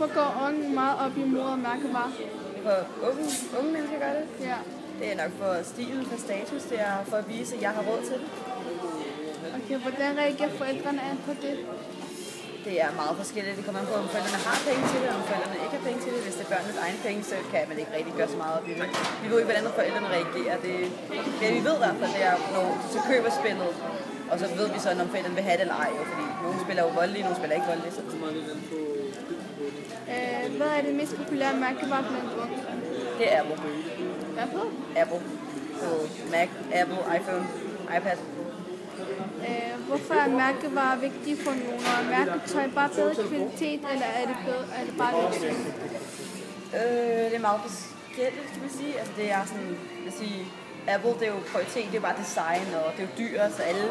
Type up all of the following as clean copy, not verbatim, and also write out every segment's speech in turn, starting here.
Hvorfor går unge meget op i mode og mærkevarer? For unge mennesker gør det? Ja. Det er nok for stilen, for status, det er for at vise, at jeg har råd til det. Okay, hvordan reagerer forældrene på det? Det er meget forskelligt. Det kommer an på, om forældrene har penge til det, og om forældrene ikke har penge til det. Hvis det er børnenes egen penge, så kan man ikke rigtig gøre så meget op i det. Vi ved ikke, hvordan forældrene reagerer. Det vi ved i hvert fald, det er, når du så køber spillet, og så ved vi så, om forældrene vil have det eller ej. Jo, fordi nogle spiller jo voldelige, nogle spiller ikke voldelige. Så. Hvad er det mest populære mærkevare blandt unge? Det er Apple. Apple? Apple. Så Mac, Apple, iPhone, iPad. Hvorfor er mærkevarer vigtige for nogen? Og er mærketøj bare bedre kvalitet, eller er det bare luksus? Det er meget forskelligt, kan man sige. Altså, det er sådan, jeg sige, Apple, det er jo kvalitet, det er jo bare design, og det er jo dyr, så alle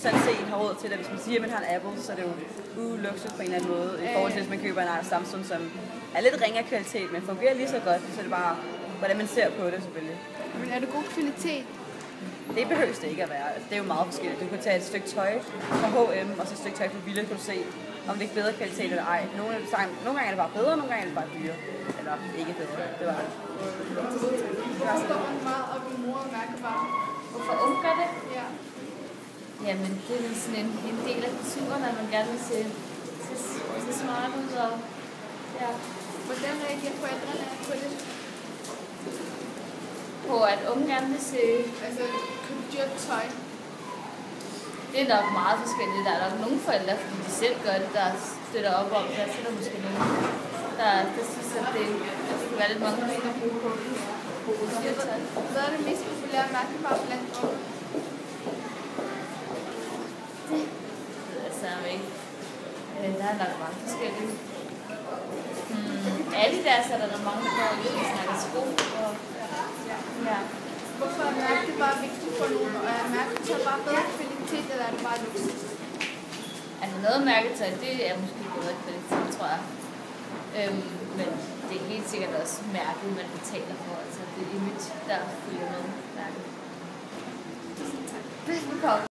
sådan set har råd til det. Hvis man siger, at man har en Apple, så er det jo luksus på en eller anden måde. I forhold til, hvis man køber en Samsung, som er lidt ringere kvalitet, men fungerer lige så godt, så er det bare, hvordan man ser på det selvfølgelig. Men er det god kvalitet? Det behøves det ikke at være. Det er jo meget forskelligt. Du kan tage et stykke tøj fra H&M, og så et stykke tøj fra Bilka, kan du se, om det er bedre kvalitet eller ej. Nogle gange er det bare bedre, nogle gange er det bare dyre. Eller ikke bedre. Det var det. Hvorfor går man meget op i mode og mærkevarer? Hvorfor unge gør det? Ja. Jamen, det er sådan en del af kulturen, at man gerne vil se smart ud. Og, ja. Hvordan reagerer forældrene på det? På at unge gerne vil se... Altså, købe dyrt tøj. Det er nok meget forskelligt. Der er nok nogle forældre, fordi de selv gør det, der støtter op om det. Så er der måske nogen, der synes, at det kan være lidt mange penge at bruge på dyrt tøj. Hvad er det mest populære mærkevare blandt unge? Altså, ikke. Der er nok mange forskellige. Alle der er der mange, der går ud og snakker sko. Ja. Hvorfor er mærkevarer vigtigt for nogen? Og er mærketøj bare bedre kvalitet, eller er det bare luksus? Altså noget mærketøj, det er måske bedre kvalitet, tror jeg. Men det er helt sikkert også mærket, man betaler for. Altså det image, der følger med mærket. Tusind tak. Velkommen.